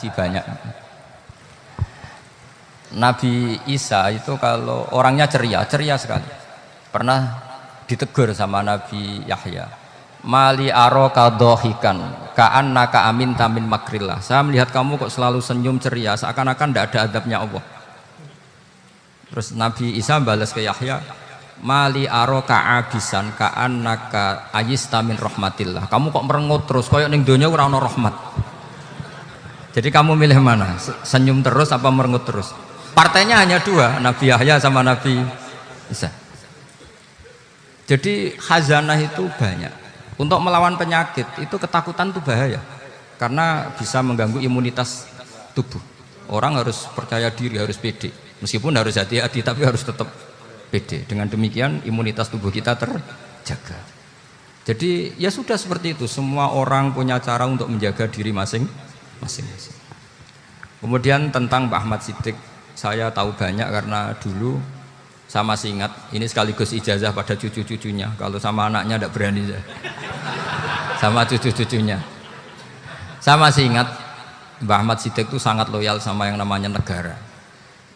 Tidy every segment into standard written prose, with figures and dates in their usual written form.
ngaji banyak. Nabi Isa itu kalau orangnya ceria sekali. Pernah ditegur sama Nabi Yahya. Mali aroka dohikan ka'annaka aminta min makrillah. Saya melihat kamu kok selalu senyum ceria, seakan-akan tidak ada adabnya Allah. Terus Nabi Isa balas ke Yahya, mali aroka abisan ka'annaka ayista min rahmatillah. Kamu kok merengut terus, koyok ning donya ora ono rahmat. Jadi kamu milih mana? Senyum terus apa merengut terus? Partainya hanya dua, Nabi Yahya sama Nabi Isa. Jadi khazanah itu banyak. Untuk melawan penyakit itu ketakutan itu bahaya, karena bisa mengganggu imunitas tubuh. Orang harus percaya diri, harus pede. Meskipun harus hati-hati, tapi harus tetap pede. Dengan demikian imunitas tubuh kita terjaga. Jadi ya sudah seperti itu. Semua orang punya cara untuk menjaga diri masing-masing. Kemudian tentang Mbah Ahmad Siddiq, saya tahu banyak karena dulu saya masih ingat, ini sekaligus ijazah pada cucu-cucunya. Kalau sama anaknya tidak berani saya. Sama cucu-cucunya. Saya masih ingat Mbah Ahmad Siddiq itu sangat loyal sama yang namanya negara.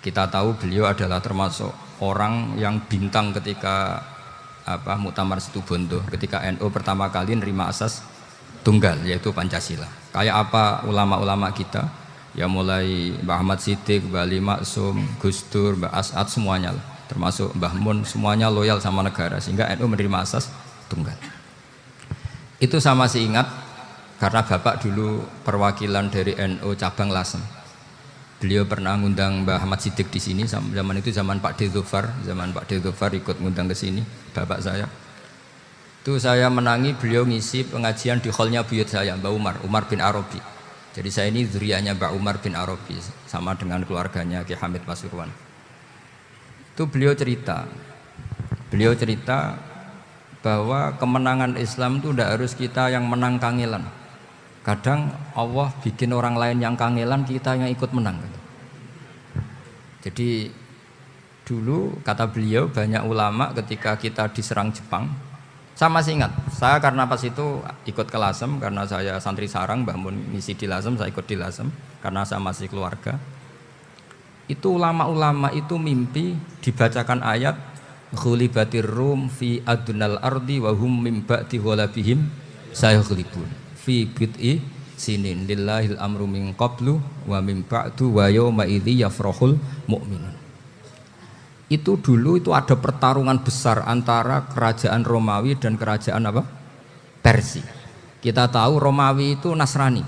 Kita tahu beliau adalah termasuk orang yang bintang ketika Muktamar Situbondo, ketika NU pertama kali nerima asas tunggal yaitu Pancasila. Kayak apa ulama-ulama kita, ya mulai Mbah Ahmad Siddiq, Mbah Ali Maksum, Gus Dur, Mbah As'ad, semuanya lah, termasuk Mbah Mun, semuanya loyal sama negara sehingga NU menerima asas tunggal. Itu saya masih ingat karena Bapak dulu perwakilan dari NU cabang Lasem. Beliau pernah ngundang Mbah Ahmad Siddiq di sini, zaman itu zaman Pak Dzofar, ikut ngundang ke sini bapak saya. Itu saya menangi beliau ngisi pengajian di hallnya buyut saya, Mbah Umar bin Arabi. Jadi saya ini zuriyahnya Mbah Umar bin Arabi, sama dengan keluarganya Ki Hamid Pasuruan. Itu beliau cerita bahwa kemenangan Islam itu tidak harus kita yang menang kangelan. Kadang Allah bikin orang lain yang kangelan, kita yang ikut menang. Jadi dulu kata beliau banyak ulama ketika kita diserang Jepang. Saya masih ingat, saya karena pas itu ikut ke Lasem, karena saya santri sarang, Mbah Mun ngisi di Lasem, saya ikut di Lasem karena saya masih keluarga. Itu ulama-ulama itu mimpi dibacakan ayat ghulibatir rum fi adnal ardi wa hum mim ba'di ghalabihim sayaghlibun fi bid'i sinin lillahil amru min qablu wa mim ba'du wa yawma idzi yafrahul mu'minun. Itu dulu itu ada pertarungan besar antara kerajaan Romawi dan kerajaan Persia. Kita tahu Romawi itu Nasrani.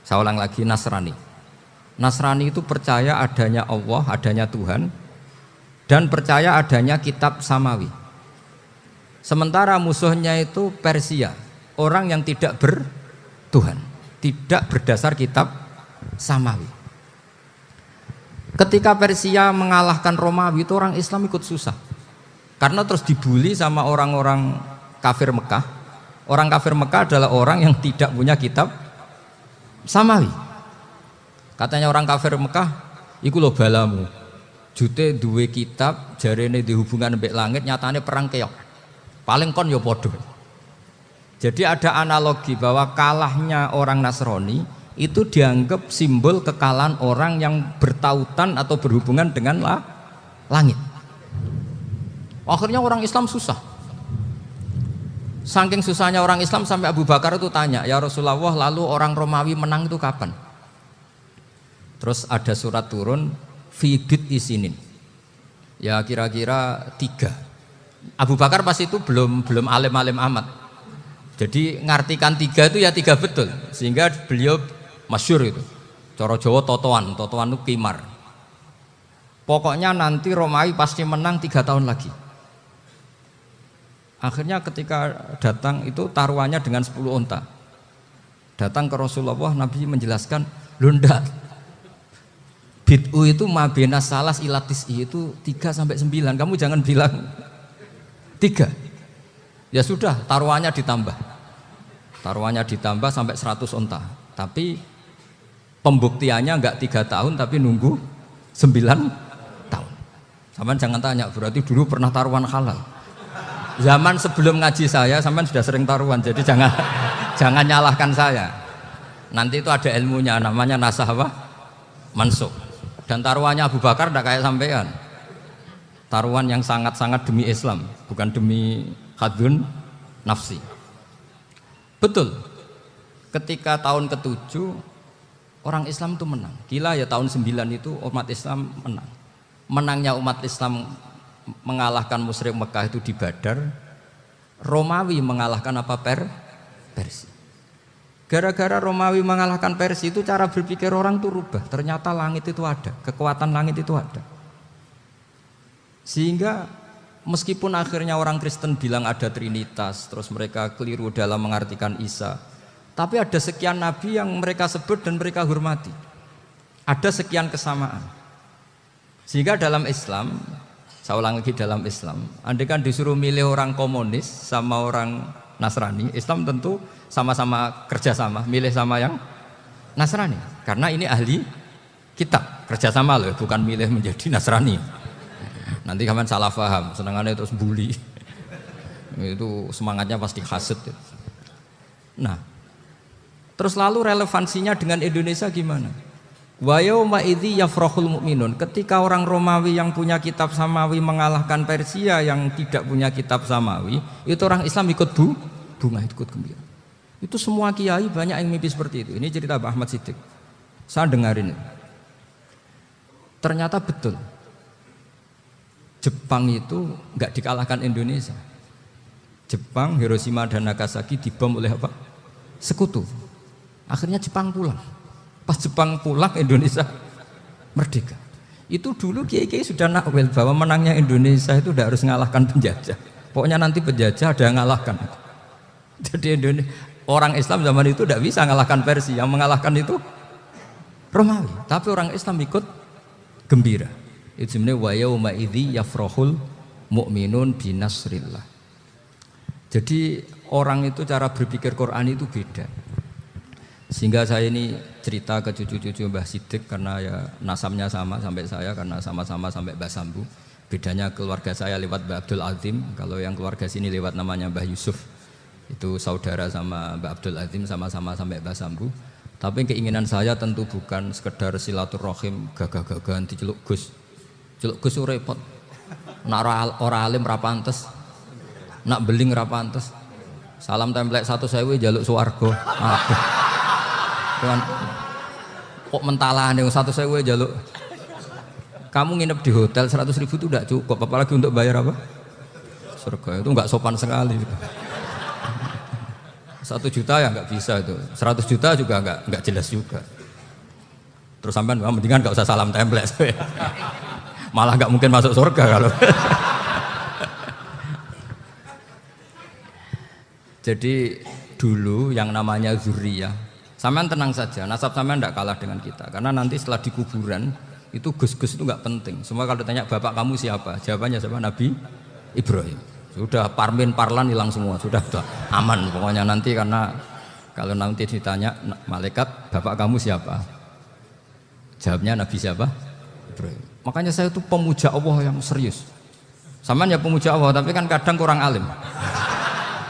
Saya ulang lagi, Nasrani. Nasrani itu percaya adanya Allah, adanya Tuhan, dan percaya adanya kitab samawi. Sementara musuhnya itu Persia, orang yang tidak bertuhan, tidak berdasar kitab samawi. Ketika Persia mengalahkan Romawi itu orang Islam ikut susah, karena terus dibully sama orang-orang kafir Mekah. Orang kafir Mekah adalah orang yang tidak punya kitab samawi. Katanya orang kafir Mekah, iku lho balamu. Jute duwe kitab, jarene di hubungan mbek langit, nyatane perang keok. Paling kon ya padha. Jadi ada analogi bahwa kalahnya orang Nasrani itu dianggap simbol kekalahan orang yang bertautan atau berhubungan dengan langit. Akhirnya orang Islam susah. Saking susahnya orang Islam sampai Abu Bakar itu tanya, ya Rasulullah, lalu orang Romawi menang itu kapan? Terus ada surat turun fi bid'i sinin. Ya kira-kira 3. Abu Bakar pas itu belum alim-alim amat. Jadi ngartikan 3 itu ya 3 betul. Sehingga beliau masyhur itu. Cara Jawa totoan itu kimar. Pokoknya nanti Romawi pasti menang 3 tahun lagi. Akhirnya ketika datang itu taruhannya dengan 10 unta. Datang ke Rasulullah, Nabi menjelaskan, "Lho ndak. Bid'u itu mabena salas ilatis itu 3 sampai 9. Kamu jangan bilang 3. Ya sudah, taruhannya ditambah. Taruhannya ditambah sampai 100 unta. Tapi pembuktiannya enggak 3 tahun tapi nunggu 9 tahun. Sampean jangan tanya, berarti dulu pernah taruhan halal. Zaman sebelum ngaji saya, sampean sudah sering taruhan, jadi jangan nyalahkan saya. Nanti itu ada ilmunya namanya nasah apa? Mansukh. Dan taruhannya Abu Bakar tidak kayak sampean. Taruhan yang sangat-sangat demi Islam, bukan demi hadun nafsi. Betul. Ketika tahun ke-7 orang Islam itu menang. Gila ya tahun 9 itu umat Islam menang. Menangnya umat Islam mengalahkan musyrik Mekah itu di Badar. Romawi mengalahkan apa? Persia. Gara-gara Romawi mengalahkan Persia itu cara berpikir orang itu rubah. Ternyata langit itu ada, kekuatan langit itu ada. Sehingga meskipun akhirnya orang Kristen bilang ada Trinitas, terus mereka keliru dalam mengartikan Isa, tapi ada sekian nabi yang mereka sebut dan mereka hormati. Ada sekian kesamaan. Sehingga dalam Islam, saya ulang lagi dalam Islam, andai kan disuruh milih orang komunis sama orang Nasrani, Islam tentu sama-sama kerjasama, milih sama yang Nasrani. Karena ini ahli kitab, kerjasama loh, bukan milih menjadi Nasrani. Nanti kalian salah paham, senangannya terus bully. Itu semangatnya pasti hasad. Nah, terus lalu relevansinya dengan Indonesia gimana? Wa yauma idzi yafrahul mu'minun. Ketika orang Romawi yang punya kitab samawi mengalahkan Persia yang tidak punya kitab samawi, itu orang Islam ikut bunga, ikut gembira. Itu semua kiai banyak yang mimpi seperti itu. Ini cerita Pak Ahmad Siddiq. Saya dengarin. Ternyata betul. Jepang itu nggak dikalahkan Indonesia. Jepang, Hiroshima dan Nagasaki dibom oleh apa? Sekutu. Akhirnya Jepang pulang. Pas Jepang pulang, Indonesia merdeka. Itu dulu kiai-kiai sudah nakwil bahwa menangnya Indonesia itu tidak harus mengalahkan penjajah. Pokoknya nanti penjajah ada yang mengalahkan. Jadi orang Islam zaman itu tidak bisa mengalahkan Persia. Yang mengalahkan itu Romawi. Tapi orang Islam ikut gembira. Itu sebenarnya wa yauma idzi yafrahul mu'minun binasrillah. Jadi orang itu cara berpikir Quran itu beda. Sehingga saya ini cerita ke cucu-cucu Mbah Siddiq karena ya nasabnya sama sampai saya karena sama-sama sampai Mbah Sambu. Bedanya keluarga saya lewat Mbah Abdul Azim, kalau yang keluarga sini lewat namanya Mbah Yusuf. Itu saudara sama Mbah Abdul Azim sama-sama sampai Mbah Sambu. Tapi keinginan saya tentu bukan sekedar silaturahim gagah-gagahan diceluk Gus. Celuk Gus repot. Nak ora alim ra pantes. Nak beling ra pantes. Salam templek 1.000 jaluk swarga. Aduh. Tuhan. Kok mentalane 1.000 jaluk. Kamu nginep di hotel 100.000 itu tidak cukup, apalagi untuk bayar apa? Surga. Itu enggak sopan sekali. 1 juta ya enggak bisa itu. 100 juta juga enggak jelas juga. Terus sampean mendingan enggak usah salam templek. Malah nggak mungkin masuk surga kalau. Jadi dulu yang namanya zuriyah, sampean tenang saja, nasab sampean tidak kalah dengan kita, karena nanti setelah di kuburan itu gus-gus itu nggak penting. Semua kalau ditanya bapak kamu siapa, jawabannya siapa? Nabi Ibrahim. Sudah parmin parlan hilang semua, sudah aman pokoknya nanti, karena kalau nanti ditanya malaikat bapak kamu siapa, jawabnya Nabi siapa? Ibrahim. Makanya saya itu pemuja Allah yang serius. Sampean ya pemuja Allah, tapi kan kadang kurang alim.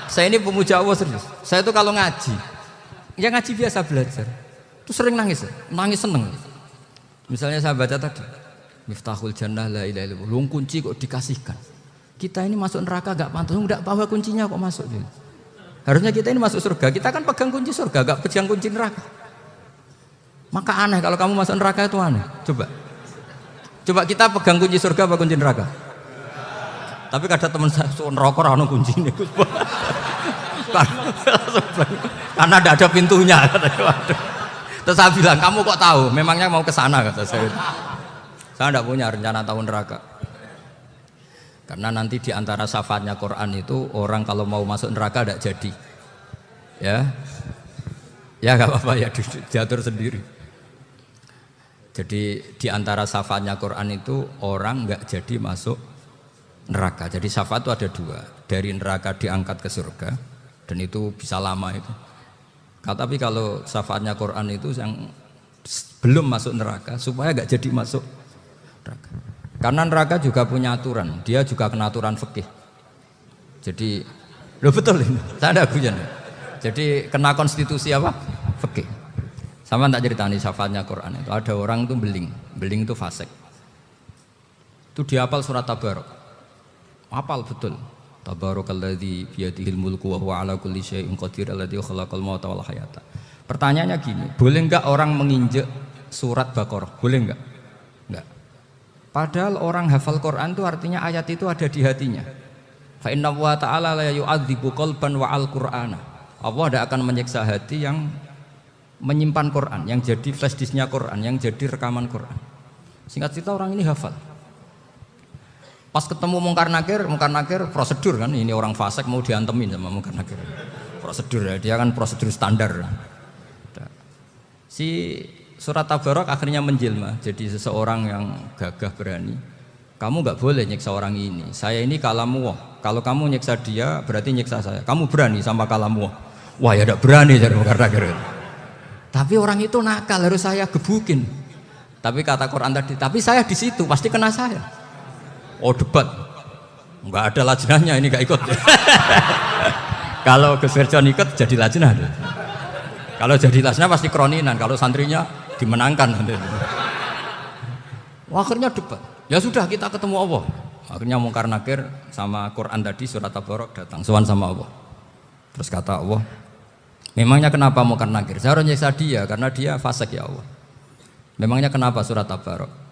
Saya ini pemuja Allah serius. Saya itu kalau ngaji, ya ngaji biasa belajar, itu sering nangis seneng. Misalnya saya baca tadi, Miftahul Jannah la ilaha illallah, lung kunci kok dikasihkan. Kita ini masuk neraka gak pantas, enggak bawa kuncinya kok masuk. Harusnya kita ini masuk surga, kita kan pegang kunci surga, gak pegang kunci neraka. Maka aneh kalau kamu masuk neraka itu aneh. Coba kita pegang kunci surga apa kunci neraka? Tapi kadang teman saya neraka ora ono kuncine. Karena tidak ada pintunya. Terus saya bilang, kamu kok tahu? Memangnya mau ke sana kata saya. Saya tidak punya rencana tahun neraka. Karena nanti di antara syafaatnya Quran itu orang kalau mau masuk neraka tidak jadi. Ya nggak apa-apa ya, diatur sendiri. Jadi di antara syafaatnya Quran itu orang nggak jadi masuk neraka. Jadi syafaat itu ada 2, dari neraka diangkat ke surga, dan itu bisa lama itu. Tapi kalau syafaatnya Quran itu yang belum masuk neraka supaya nggak jadi masuk neraka. Karena neraka juga punya aturan, dia juga kena aturan fikih. Jadi, betul ini, saya ada guyon. Jadi kena konstitusi apa? Fikih. Sama tak ceritani syafaatnya Quran itu. Ada orang tuh beling itu fasik. Itu dihafal surat Tabarok. Hafal betul. Tabarakalladzi biyadihil mulku wa huwa ala kulli syai'in qadir alladzi khalaqal mauta wal hayata. Pertanyaannya gini, boleh enggak orang menginjek surat Baqarah? Boleh enggak? Enggak. Padahal orang hafal Quran itu artinya ayat itu ada di hatinya. Fa inna wa ta'ala la yu'adzibu qalban wa al-Qur'ana. Allah tidak akan menyiksa hati yang menyimpan Quran, yang jadi flash disknya Quran, yang jadi rekaman Quran. Singkat cerita orang ini hafal. Pas ketemu Mungkar Nakir prosedur kan, ini orang fasik mau diantemin sama Mungkar Nakir. Prosedur ya, dia kan prosedur standar. Si surat Tabarok akhirnya menjelma jadi seseorang yang gagah berani. Kamu nggak boleh nyiksa orang ini. Saya ini kalamullah. Kalau kamu nyiksa dia berarti nyiksa saya. Kamu berani sama kalamullah. Wah ya tidak berani jadi Mungkar Nakir. Tapi orang itu nakal, harus saya gebukin. Tapi kata Quran tadi, tapi saya di situ pasti kena saya. Oh debat, nggak ada lajnahnya ini nggak ikut. Kalau Gus Firjon ikut jadi lajnah. Kalau jadi lajnah pasti kroninan. Kalau santrinya dimenangkan. Akhirnya debat. Ya sudah kita ketemu Allah. Akhirnya Mungkar Nakir sama Quran tadi surat Tabarok datang sowan sama Allah. Terus kata Allah, memangnya kenapa Mungkar Nakir? Saya harus nyiksa dia karena dia fasik ya Allah. Memangnya kenapa surat Tabarok?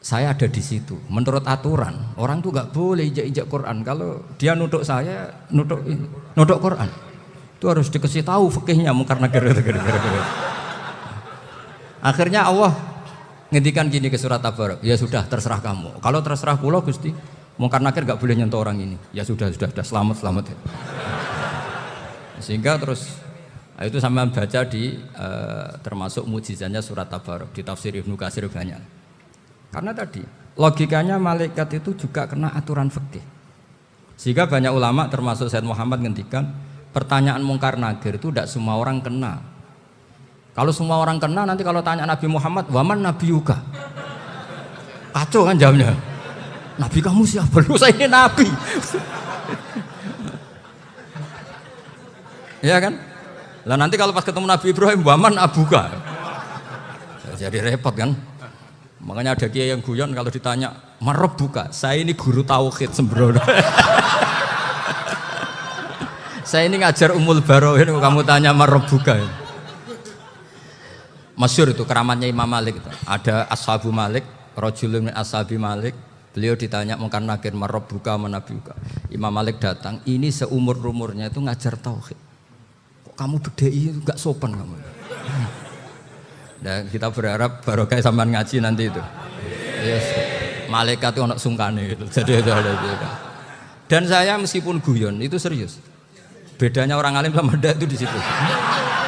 Saya ada di situ. Menurut aturan orang tuh nggak boleh injak-injak Quran. Kalau dia nutuk saya, nutuk Quran, itu harus dikasih tahu fikihnya Mungkar Nakir. Akhirnya Allah ngendikan gini ke surat Tabarok. Ya sudah terserah kamu. Kalau terserah kula Gusti, Mungkar Nakir nggak boleh nyentuh orang ini. Ya sudah selamat. Sehingga terus itu sama baca di termasuk mujizatnya surat Tabarok di tafsir Ibnu Katsir banyak. Karena tadi logikanya malaikat itu juga kena aturan fikih. Sehingga banyak ulama termasuk Said Muhammad ngendikan pertanyaan Mungkar Nakir itu tidak semua orang kena. Kalau semua orang kena nanti kalau tanya Nabi Muhammad, waman nabiyuka? Kacau kan jawabnya. Nabi kamu siapa? Lu saya ini nabi. Ya kan? Lah nanti kalau pas ketemu Nabi Ibrahim, waman abuka? Jadi repot kan? Makanya ada kiai yang guyon kalau ditanya marab buka, saya ini guru tauhid sembrono. Saya ini ngajar Ummul Baroin, kamu tanya marab buka. Masyhur itu keramatnya Imam Malik itu. Ada Ashabu Malik, rajulun min ashabi Malik. Beliau ditanya Mungkar Nakir marab buka manabi buka. Imam Malik datang, ini seumur-umurnya itu ngajar tauhid. Kok kamu bedai itu enggak sopan kamu. Dan kita berharap barokah sampean ngaji nanti itu. Yes. Malaikat itu anak sungkane gitu. Jadi itu ada gitu. Dan saya meskipun guyon itu serius. Bedanya orang alim sama ndak itu di situ.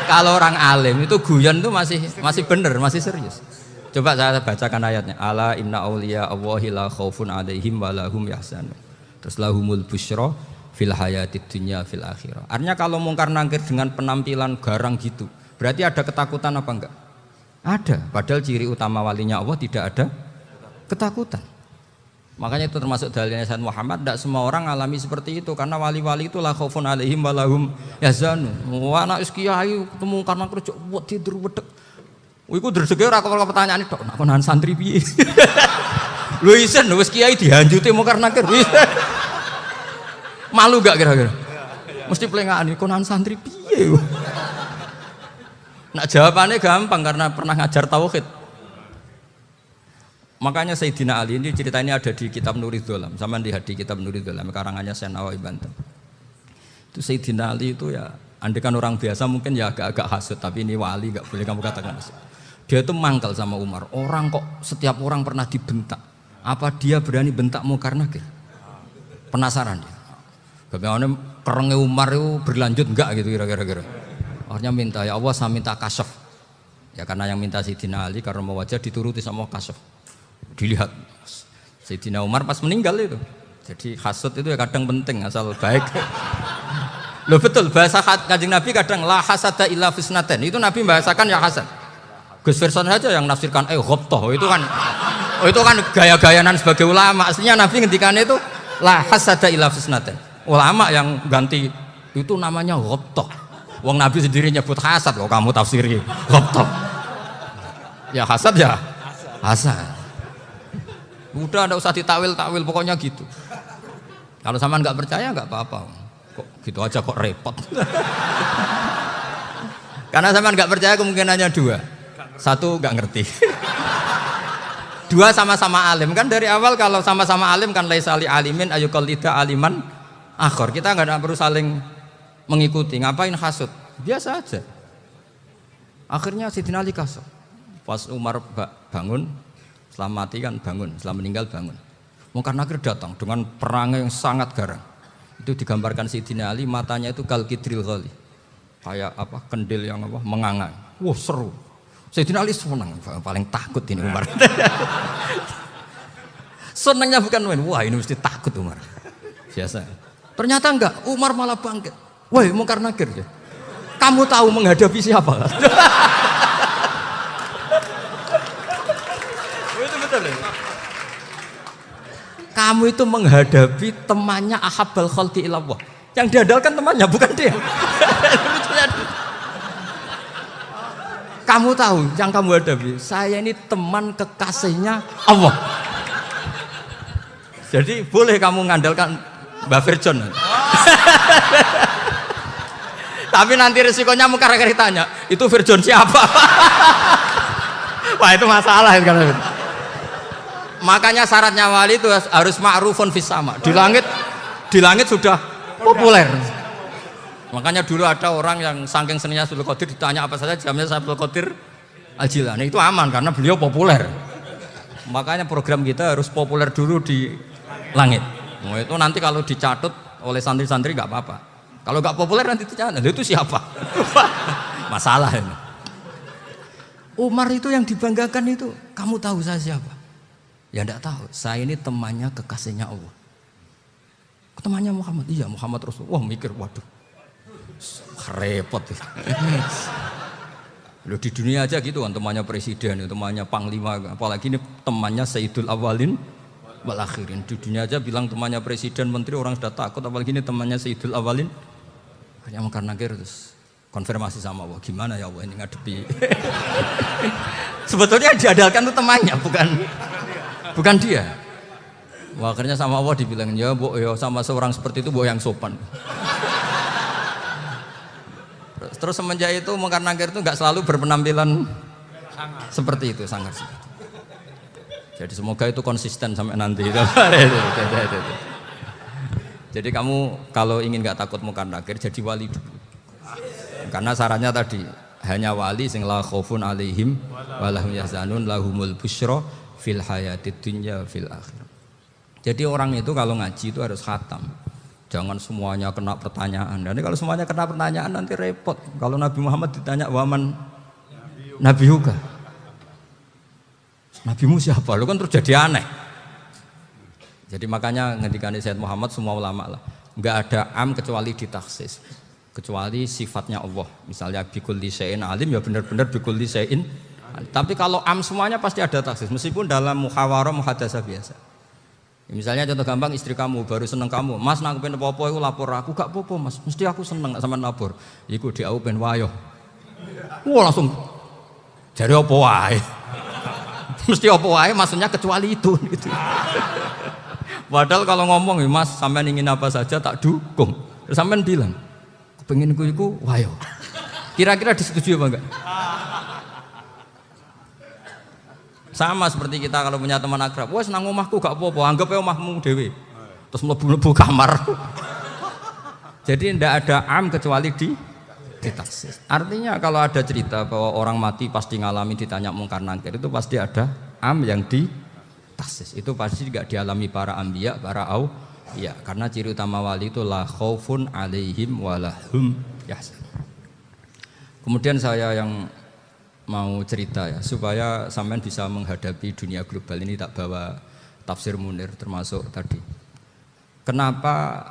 Kalau orang alim itu guyon itu masih benar, masih serius. Coba saya bacakan ayatnya. Ala inna auliya Allahi la khaufun alaihim wa lahum yahzanun. Terus lahumul busyra fil hayatid dunya fil akhirah. Artinya kalau Mungkar Nakir dengan penampilan garang gitu, berarti ada ketakutan apa enggak? Ada, padahal ciri utama walinya Allah tidak ada ketakutan. Makanya itu termasuk dalilnya Sayyid Muhammad, tidak semua orang alami seperti itu karena wali-wali itu la khaufun alaihim wa lahum yahzanun. Wah anak kiai ketemu karena kerja buat tidur wedek. Iku dreseke ora kok pertanyaan tok, nak konan santri piye? Lho isen wis kiai dihanjuti Mungkar Nakir. Malu gak kira-kira? Mesti plengaan konan santri piye? Nah jawabannya gampang karena pernah ngajar tauhid. Makanya Sayyidina Ali ini cerita ini ada di kitab Nurid Dholam. Sama lihat di kitab Nurid Dholam karangannya Syekh Nawawi Banten. Itu Sayyidina Ali itu ya, andekan orang biasa mungkin ya agak-agak hasut, tapi ini wali nggak boleh kamu katakan hasut. Dia itu mangkal sama Umar. Orang kok setiap orang pernah dibentak. Apa dia berani bentak Mungkar Nakir? Penasaran dia. Bagaimana kerengnya Umar itu berlanjut enggak gitu kira-kira. Akhirnya minta, ya Allah saya minta kasyaf. Ya karena yang minta Sayyidina Ali karena mau wajah dituruti sama kasyaf. Dilihat Sayyidina Umar pas meninggal itu. Jadi hasud itu ya kadang penting asal baik. Loh betul bahasa Kanjeng Nabi kadang la hasada illa fisnaten. Itu Nabi bahasakan ya hasad. Gus Firson saja yang nafsirkan ghobtoh itu kan gaya-gayanan sebagai ulama. Aslinya Nabi ngendikannya itu la hasada illa fisnaten. Ulama yang ganti itu namanya ghobtoh. Wong Nabi sendiri nyebut hasad kok kamu tafsiri laptop. Ya hasad ya. Hasad. Udah enggak usah ditakwil-takwil pokoknya gitu. Kalau sampean enggak percaya enggak apa-apa. Kok gitu aja kok repot. Karena sampean enggak percaya kemungkinannya dua. Satu enggak ngerti. Dua sama-sama alim kan dari awal kalau sama-sama alim kan laisa li alimin ayuqallida aliman akhor. Kita enggak perlu saling mengikuti. Ngapain hasud? Biasa aja. Akhirnya Sayyidina Ali kasih. Pas Umar bangun, setelah mati kan bangun, setelah meninggal bangun. Munkar Nakir datang dengan perang yang sangat garang. Itu digambarkan Sayyidina Ali matanya itu kal kidril ghali. Kayak apa? Kendil yang apa? Mengangang. Wah, seru. Sayyidina Ali senang, paling takut ini Umar. Senangnya bukan main, wah ini mesti takut Umar. Biasa. Ternyata enggak, Umar malah bangkit. Woi, Munkar Nakir ya. Kamu tahu menghadapi siapa? Itu betul ya? Kamu itu menghadapi temannya Ahabbal Khalqi ilallah. Yang diandalkan temannya bukan dia. Kamu tahu yang kamu hadapi, saya ini teman kekasihnya Allah. Jadi boleh kamu mengandalkan Mbak Virjon. Tapi nanti resikonya Munkar Nakir tanya, itu Virjon siapa? Wah itu masalah kan. Makanya syaratnya wali itu harus ma'rufun fis sama. Di langit sudah populer. Makanya dulu ada orang yang saking seninya Abdul Qadir ditanya apa saja jamnya Abdul Qadir Al-Jilani itu aman karena beliau populer. Makanya program kita harus populer dulu di langit. Nah, itu nanti kalau dicatut oleh santri-santri nggak apa-apa. Kalau nggak populer nanti dicatat, itu siapa? Masalah ini. Umar itu yang dibanggakan itu, kamu tahu saya siapa? Ya enggak tahu. Saya ini temannya kekasihnya Allah. Temannya Muhammad. Iya Muhammad Rasul. Wah mikir, waduh. Repot. Loh di dunia aja gitu kan temannya presiden, temannya panglima, apalagi ini temannya Sayyidul Awalin wal Akhirin. Di dunia aja bilang temannya presiden, menteri orang sudah takut, apalagi ini temannya Sayyidul Awalin. Hanya Munkar Nakir terus konfirmasi sama Allah, gimana ya Allah ini ngadepi. Sebetulnya diandalkan itu temannya, bukan dia. Wah, akhirnya sama Allah dibilang, ya bu, ya sama seorang seperti itu bu yang sopan. Terus semenjak itu Munkar Nakir itu nggak selalu berpenampilan seperti itu, sangat. Jadi semoga itu konsisten sampai nanti. Jadi kamu kalau ingin nggak takut Munkar Nakir, jadi wali dulu. Karena syaratnya tadi hanya wali sing la khaufun alaihim walahum yahzanun lahumul busyra fil hayatid dunya fil akhirah. Jadi orang itu kalau ngaji itu harus khatam. Jangan semuanya kena pertanyaan. Nanti kalau semuanya kena pertanyaan nanti repot. Kalau Nabi Muhammad ditanya waman Nabi Yuga, Nabimu siapa? Lu kan terus jadi aneh. Jadi makanya ngendikane Sayyid Muhammad semua ulama lah, nggak ada am kecuali ditaksis, kecuali sifatnya Allah. Misalnya bikulli syai'in alim ya benar-benar bikulli syai'in. Tapi kalau am semuanya pasti ada taksis, meskipun dalam muhawarah muhadasah biasa. Misalnya contoh gampang, istri kamu baru seneng kamu, mas nak pengen apa-apa itu lapor aku, gak apa-apa mas, mesti aku seneng sama lapor. Iku di aku pengen wayo. Wah langsung jadi apa wae. Mesti apa wae maksudnya kecuali itu gitu. Padahal kalau ngomong mas sampean ingin apa saja tak dukung. Terus sampean bilang pengen iku wayo. Kira-kira disetujui apa enggak? Sama seperti kita kalau punya teman akrab, wes nang omahku gak apa-apa, anggap aja omahmu dhewe. Terus mlebu-mlebu kamar. Jadi tidak ada am kecuali ditaksis. Artinya kalau ada cerita bahwa orang mati pasti ngalami ditanya Munkar Nakir, itu pasti ada am yang ditaksis. Itu pasti juga dialami para anbiya, para auliya. Karena ciri utama wali itu la khaufun alaihim walahum yahzanun. Kemudian saya yang mau cerita ya, supaya sampean bisa menghadapi dunia global ini, tak bawa tafsir Munir termasuk tadi. Kenapa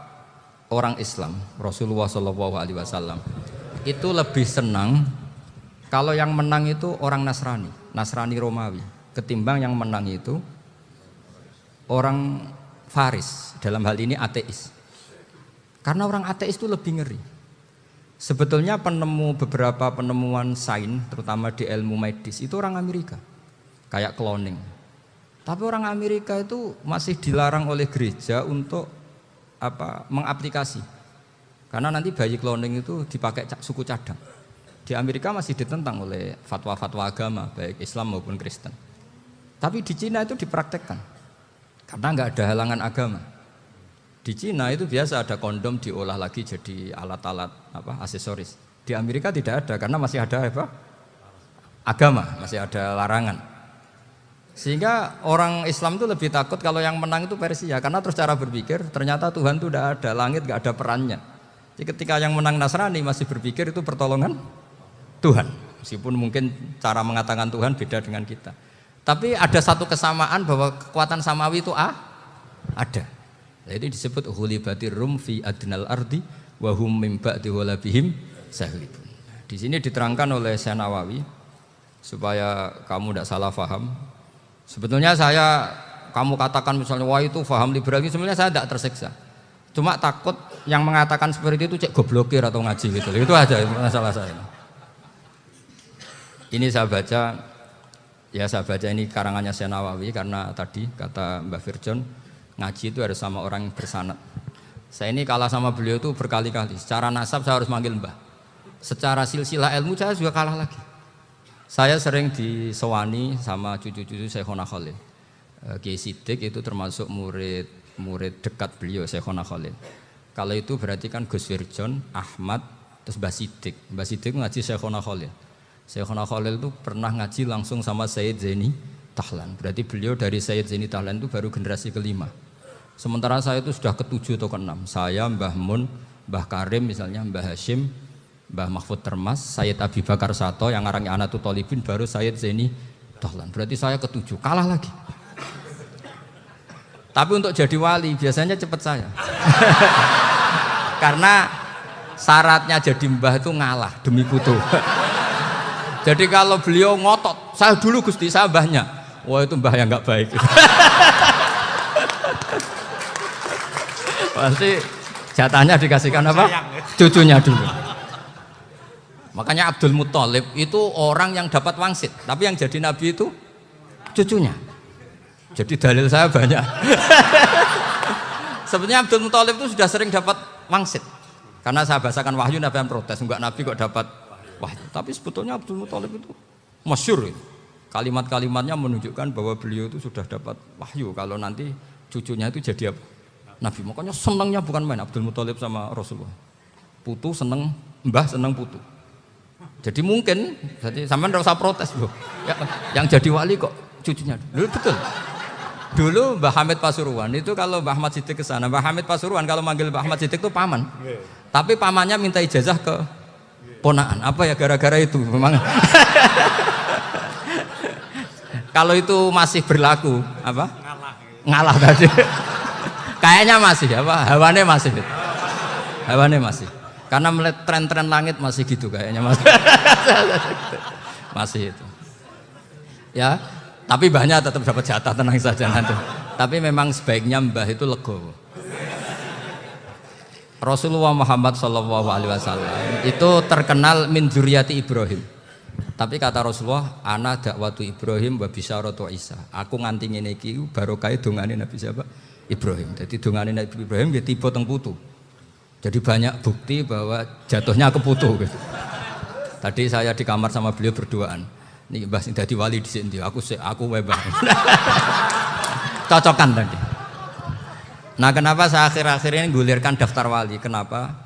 orang Islam, Rasulullah SAW itu lebih senang kalau yang menang itu orang Nasrani Romawi, ketimbang yang menang itu orang Faris, dalam hal ini ateis. Karena orang ateis itu lebih ngeri. Sebetulnya beberapa penemuan sains, terutama di ilmu medis itu orang Amerika, kayak cloning. Tapi orang Amerika itu masih dilarang oleh gereja untuk mengaplikasi, karena nanti bayi cloning itu dipakai suku cadang. Di Amerika masih ditentang oleh fatwa-fatwa agama, baik Islam maupun Kristen. Tapi di Cina itu dipraktekkan, karena nggak ada halangan agama. Di Cina itu biasa ada kondom diolah lagi jadi alat-alat aksesoris. Di Amerika tidak ada karena masih ada agama, masih ada larangan. Sehingga orang Islam itu lebih takut kalau yang menang itu Persia, karena terus cara berpikir ternyata Tuhan itu tidak ada, langit nggak ada perannya. Jadi ketika yang menang Nasrani masih berpikir itu pertolongan Tuhan, meskipun mungkin cara mengatakan Tuhan beda dengan kita. Tapi ada satu kesamaan bahwa kekuatan samawi itu ada. Jadi disebut hulibatir rum fi adnal ardi wa hum min ba'di walabihim sahlibun. Di sini diterangkan oleh Syekh Nawawi supaya kamu tidak salah paham. Sebetulnya kamu katakan misalnya wah itu paham liberal, sebenarnya saya tidak tersiksa. Cuma takut yang mengatakan seperti itu cek goblokir atau ngaji gitu. Itu aja masalah saya. Ini saya baca ini karangannya Syekh Nawawi karena tadi kata Mbak Firjon ngaji itu harus sama orang yang bersanad. Saya ini kalah sama beliau itu berkali-kali. Secara nasab saya harus manggil Mbah. Secara silsilah ilmu saya juga kalah lagi. Saya sering disewani sama cucu-cucu Syekhona Khalil. Kiai Siddiq itu termasuk murid dekat beliau Syekhona Khalil. Kalau itu berarti kan Gus Firjon, Ahmad, terus Mbah Siddiq. Mbah Siddiq ngaji Syekhona Khalil. Syekhona Khalil itu pernah ngaji langsung sama Sayyid Zaini Tahlan. Berarti beliau dari Sayyid Zaini Tahlan itu baru generasi kelima. Sementara saya itu sudah ke-7 atau ke-6. Saya, Mbah Mun, Mbah Karim misalnya, Mbah Hashim, Mbah Mahfud Termas, Sayyid Abi Bakar Sato yang ngarangnya Anatul Talibin, baru Sayyid Zaini Tahlan. Berarti saya ke-7, kalah lagi. Tapi untuk jadi wali biasanya cepat saya. Karena syaratnya jadi mbah itu ngalah demi putu. Jadi kalau beliau ngotot, saya dulu Gusti, saya mbahnya. Wah itu mbah yang nggak baik. Pasti jatahnya dikasihkan apa? Cucunya dulu. Makanya Abdul Muthalib itu orang yang dapat wangsit, tapi yang jadi nabi itu cucunya. Jadi dalil saya banyak. Sebenarnya Abdul Muthalib itu sudah sering dapat wangsit. Karena saya bahasakan wahyu, nabi yang protes, enggak nabi kok dapat wahyu. Tapi sebetulnya Abdul Muthalib itu masyhur. Kalimat-kalimatnya menunjukkan bahwa beliau itu sudah dapat wahyu kalau nanti cucunya itu jadi apa? Nabi. Makanya senangnya bukan main Abdul Muthalib sama Rasulullah. Putu seneng, mbah seneng putu. Jadi mungkin, jadi sampean enggak usah protes loh. Ya, yang jadi wali kok cucunya. Dulu betul. Dulu Mbah Hamid Pasuruan itu kalau Mbah Ahmad Siddiq ke sana, Mbah Hamid Pasuruan kalau manggil Mbah Ahmad Siddiq itu paman. Tapi pamannya minta ijazah ke ponakan. Apa ya gara-gara itu memang. Kalau itu masih berlaku apa? Ngalah tadi. Kayaknya masih apa? Hawane masih. Hawane masih. Karena melihat tren-tren langit masih gitu kayaknya masih. Masih itu. Ya, tapi mbahnya tetap dapat jatah, tenang saja nanti. Tapi memang sebaiknya mbah itu legowo. Rasulullah Muhammad SAW itu terkenal min dzurriyyati Ibrahim. Tapi kata Rasulullah, ana dakwatu Ibrahim wa bisyaratu Isa. Aku nganti ngene iki barokah dongane Nabi siapa? Ibrahim. Jadi dongane Nabi Ibrahim ya tiba teng putu. Jadi banyak bukti bahwa jatuhnya ke putu gitu. Tadi saya di kamar sama beliau berduaan. Nih Mbah sing dadi wali dhisik ndi? Aku wae Mbah. Cocokan tadi. Nah, kenapa saya akhir-akhir ini gulirkan daftar wali? Kenapa?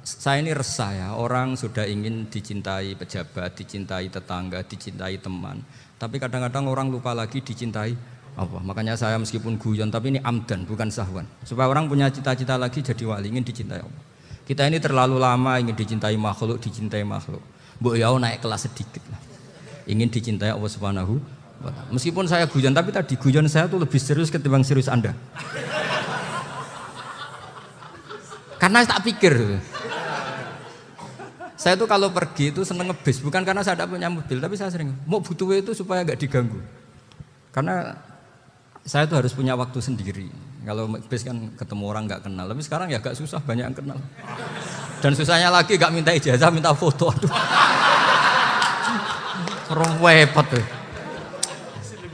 Saya ini resah ya, orang sudah ingin dicintai pejabat, dicintai tetangga, dicintai teman. Tapi kadang-kadang orang lupa lagi dicintai Allah. Makanya saya meskipun guyon, tapi ini amdan, bukan sahwan. Supaya orang punya cita-cita lagi jadi wali, ingin dicintai Allah. Kita ini terlalu lama ingin dicintai makhluk, Mbok ya naik kelas sedikit lah. Ingin dicintai Allah Subhanahu wa Ta'ala. Meskipun saya guyon, tapi tadi guyon saya tuh lebih serius ketimbang serius Anda. Karena tak pikir. Saya tuh kalau pergi itu seneng ngebis, bukan karena saya tidak punya mobil, tapi saya sering mau butuh itu supaya nggak diganggu. Karena saya tuh harus punya waktu sendiri. Kalau bis kan ketemu orang nggak kenal, tapi sekarang ya agak susah, banyak yang kenal. Dan susahnya lagi gak minta ijazah, minta foto. Aduh. Repot tuh.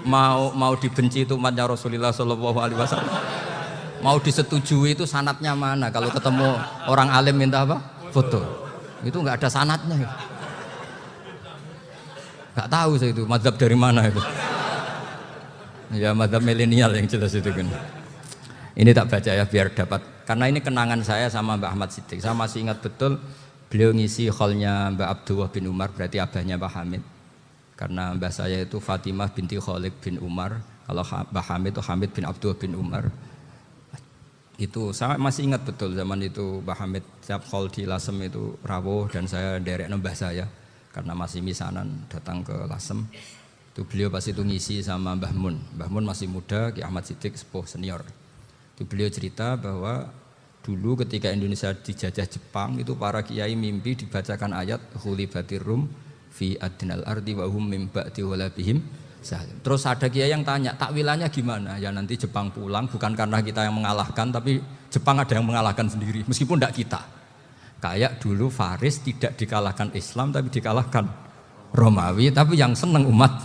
Mau dibenci itu umatnya Rasulullah Shallallahu Alaihi Wasallam. Mau disetujui itu sanatnya mana? Kalau ketemu orang alim minta apa? Foto. Itu nggak ada sanatnya. Nggak tahu saya itu mazhab dari mana itu. Ya mazhab milenial yang jelas itu kan. Ini tak baca ya biar dapat. Karena ini kenangan saya sama Mbak Ahmad Siddiq. Saya masih ingat betul beliau ngisi hallnya Mbak Abdullah bin Umar, berarti abahnya Mbak Hamid. Karena mbah saya itu Fatimah binti Khalid bin Umar. Kalau Mbah Hamid itu Hamid bin Abdullah bin Umar. Itu saya masih ingat betul zaman itu Mbah Hamid setiap hall di Lasem itu rawuh dan saya derek mbah saya karena masih misanan datang ke Lasem. Itu beliau pas itu ngisi sama Mbah Mun. Mbah Mun masih muda, Ki Ahmad Siddiq sepuh senior. Itu beliau cerita bahwa dulu ketika Indonesia dijajah Jepang itu para kiai mimpi dibacakan ayat Khulibatir Rum fi adnal ardi wa hum mim ba'di walabihim. Terus ada kiai yang tanya, takwilannya gimana? Ya nanti Jepang pulang bukan karena kita yang mengalahkan, tapi Jepang ada yang mengalahkan sendiri, meskipun tidak kita. Kayak dulu Faris tidak dikalahkan Islam, tapi dikalahkan Romawi, tapi yang senang umat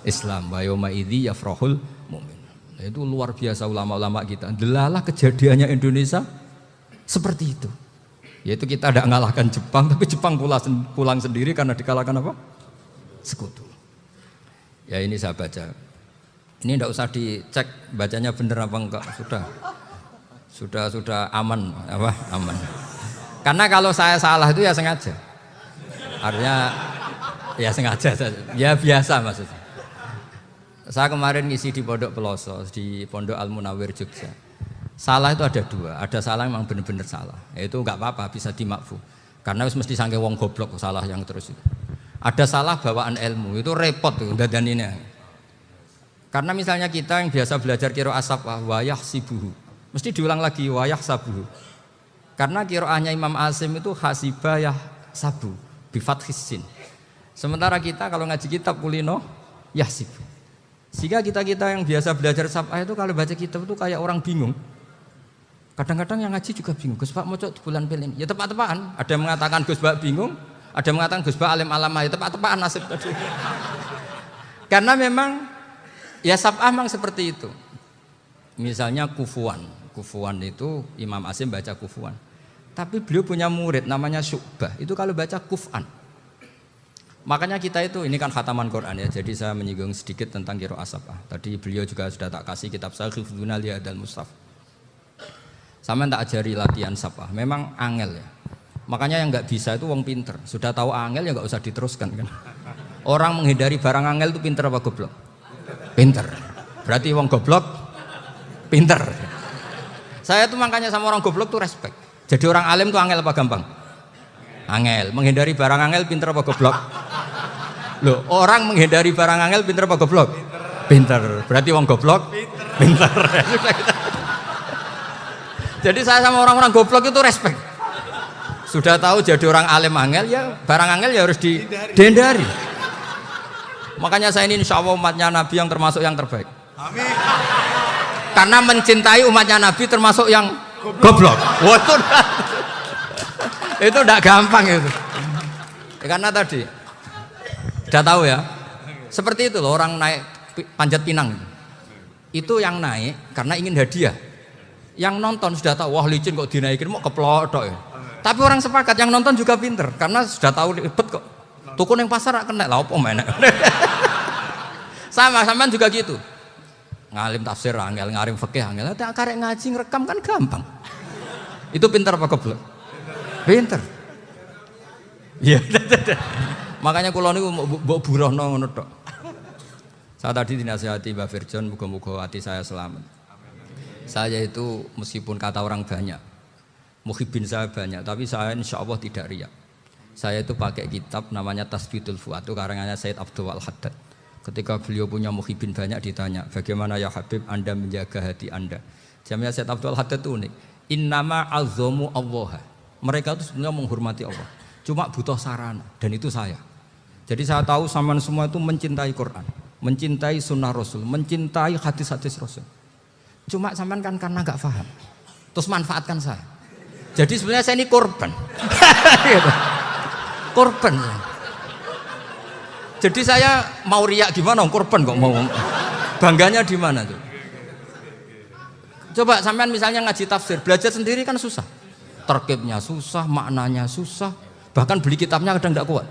Islam. Wa yauma idzi yafrahul mu'min. Itu luar biasa ulama-ulama kita. Delalah kejadiannya Indonesia seperti itu. Yaitu kita tidak mengalahkan Jepang, tapi Jepang pulang sendiri karena dikalahkan apa? Sekutu. Ya ini saya baca. Ini tidak usah dicek bacanya benar apa enggak. Sudah aman apa? Aman. Karena kalau saya salah itu ya sengaja. Artinya ya sengaja. Ya biasa maksudnya. Saya kemarin ngisi di Pondok Peloso, di Pondok Al Munawir Jogja. Salah itu ada dua. Ada salah yang memang benar-benar salah. Itu enggak apa-apa, bisa dimakfu. Karena mesti sangke wong goblok salah yang terus itu. Ada salah bawaan ilmu, itu repot tuh dadan ini. Karena misalnya kita yang biasa belajar qiraah sab'ah wayah sibuhu, mesti diulang lagi wayah sabuhu. Karena qiraahnya Imam Asim itu hasibah yah sabu bifathis sin. Sementara kita kalau ngaji kitab kulino yahsibu. Sehingga kita yang biasa belajar sab'ah itu kalau baca kitab itu kayak orang bingung. Kadang-kadang yang ngaji juga bingung. Gus Pak mau cok bulan pelin. Ya tepat-tepatan. Ada yang mengatakan Gus Pak bingung. Ada yang mengatakan Gus Ba alim alamah, ya tepat-tepat nasib tadi. Karena memang ya sab'ah memang seperti itu. Misalnya kufuan itu Imam Asim baca kufuan. Tapi beliau punya murid namanya Syu'bah. Itu kalau baca kuf'an. Makanya kita itu, ini kan khataman Quran ya. Jadi saya menyinggung sedikit tentang qiraah sab'ah. Tadi beliau juga sudah tak kasih kitab saya Hifdzuna Lihadal Mushaf. Sama tak ajari latihan sab'ah. Memang angel ya. Makanya yang nggak bisa itu wong pinter. Sudah tahu angel ya nggak usah diteruskan kan. Orang menghindari barang angel itu pinter apa goblok? Pinter. Berarti wong goblok pinter. Saya tuh makanya sama orang goblok tuh respect. Jadi orang alim tuh angel apa gampang? Angel. Menghindari barang angel pinter apa goblok? Loh, orang menghindari barang angel pinter apa goblok? Pinter. Berarti wong goblok pinter. Jadi saya sama orang-orang goblok itu respect. Sudah tahu jadi orang alim angel ya barang angel ya harus dihindari. Makanya saya ini insya Allah umatnya Nabi yang termasuk yang terbaik. Amin. Karena mencintai umatnya Nabi termasuk yang goblok. Wah, itu tidak gampang itu. Ya, karena tadi sudah tahu ya. Seperti itu loh orang naik panjat pinang. Itu yang naik karena ingin hadiah. Yang nonton sudah tahu wah licin kok dinaikin mau keplodok ya. Tapi orang sepakat yang nonton juga pinter karena sudah tahu ribet kok. Tuku yang pasar kena lah opo mana. Sama-sama juga gitu. Ngalim tafsir angel, ngalim fikih angel. Tak karek ngaji ngerekam kan gampang. Itu pinter apa goblok? Pinter. Iya. Makanya kula niku mbok burohno ngono tok. Saya tadi dinasihati Mbak Firjon muga-muga hati saya selamat. Saya itu meskipun kata orang banyak muhibin saya banyak, tapi saya insya Allah tidak riak. Saya itu pakai kitab namanya Tasbidul Fuad, itu karangannya Said Abdul Al-Haddad. Ketika beliau punya muhibin banyak ditanya, bagaimana ya Habib Anda menjaga hati Anda? Jamnya Said Abdul Al-Haddad itu unik. Innama azzamu Allah. Mereka itu sebenarnya menghormati Allah. Cuma butuh sarana, dan itu saya. Jadi saya tahu sampean semua itu mencintai Quran, mencintai sunnah Rasul, mencintai hadis-hadis Rasul. Cuma sampean kan karena nggak paham, terus manfaatkan saya. Jadi sebenarnya saya ini korban. Gitu. Korban. Jadi saya mau riak gimana? Korban kok mau. Bangganya di mana tuh? Coba sampean misalnya ngaji tafsir, belajar sendiri kan susah. Terkibnya susah, maknanya susah. Bahkan beli kitabnya kadang tidak kuat.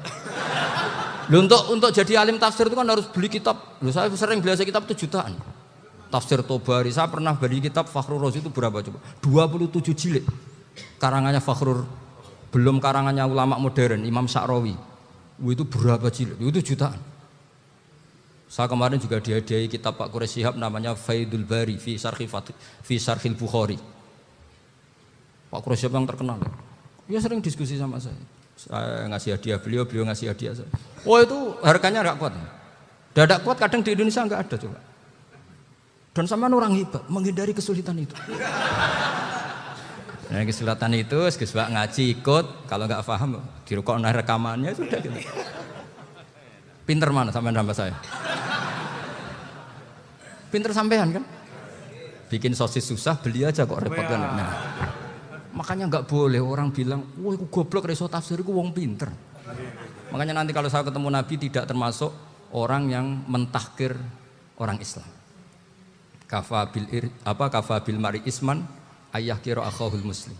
Loh, untuk jadi alim tafsir itu kan harus beli kitab. Loh, saya sering belajar kitab itu jutaan. Tafsir Tobari, saya pernah beli kitab Fakhrur Razi itu berapa coba? 27 jilid. Karangannya Fakhrur, belum karangannya ulama modern, Imam Sa'rawi. Itu berapa jilid? Itu jutaan. Saya kemarin juga dihadiahi kitab Pak Quraish Shihab namanya Faidul Bari fi Syarhil Bukhari. Pak Quraish Shihab yang terkenal. Dia sering diskusi sama saya. Saya ngasih hadiah beliau ngasih hadiah saya. Oh itu harganya nggak kuat. Dadak kuat kadang di Indonesia nggak ada coba. Dan sama orang hebat menghindari kesulitan itu. Nah kesulitan itu, sebab ngaji ikut, kalau nggak paham dirukok rekamannya sudah gitu. Pinter mana sampean sama saya? Pinter sampean kan? Bikin sosis susah, beli aja kok repot kan? Nah, makanya nggak boleh orang bilang, wah aku goblok reso tafsir, aku wong pinter. Makanya nanti kalau saya ketemu Nabi tidak termasuk orang yang mentahkir orang Islam. Kafa bil mari isman ayah kira akhahul muslim.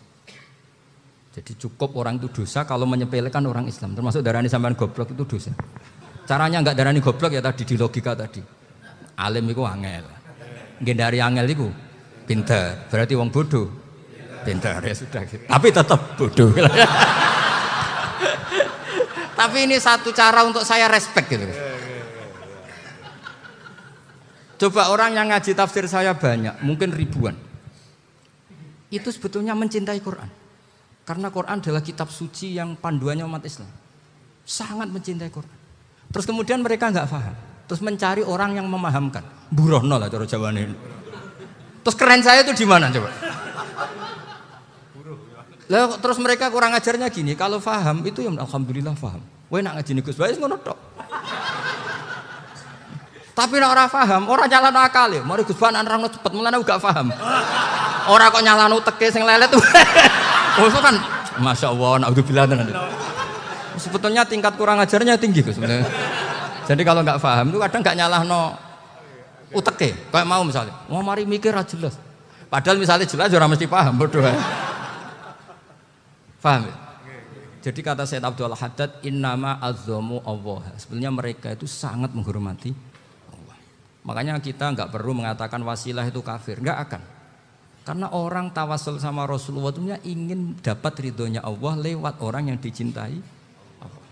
Jadi cukup orang itu dosa kalau menyepelekan orang Islam. Termasuk darani sampean goblok itu dosa. Caranya enggak darani goblok ya tadi di logika tadi. Alim itu angel. Ngendari angel itu pinter. Berarti wong bodoh. Pinter ya sudah gitu. Tapi tetap bodoh. Tapi ini satu cara untuk saya respect gitu. Coba orang yang ngaji tafsir saya banyak, mungkin ribuan. Itu sebetulnya mencintai Quran. Karena Quran adalah kitab suci yang panduannya umat Islam. Sangat mencintai Quran. Terus kemudian mereka nggak paham. Terus mencari orang yang memahamkan. Burohno lah cara Jawane ini. Terus keren saya itu di mana coba? Lah terus mereka kurang ajarnya gini, kalau paham itu ya alhamdulillah paham. Kowe nak ngaji Gus Bae ngono tok. Tapi nek ora paham, ora nyalano akal ya. Mari Gus Bae nerangno cepet, mulane gak paham. Ora kok nyalano teke sing lelet. Oh itu kan Masya Allah, naudzubillah. Sebetulnya tingkat kurang ajarnya tinggi Gus sebenarnya. Jadi kalau nggak paham itu kadang nggak nyalahno uteke. Kayak mau misalnya, mau mari mikir aja jelas. Padahal misalnya jelas orang mesti paham bodoh. Paham ya? Jadi kata Sayyid Abdul Haddad, innama azzamu Allah. Sebenarnya mereka itu sangat menghormati Allah. Makanya kita nggak perlu mengatakan wasilah itu kafir, nggak akan. Karena orang tawasul sama Rasulullah itu ingin dapat ridhonya Allah lewat orang yang dicintai Allah.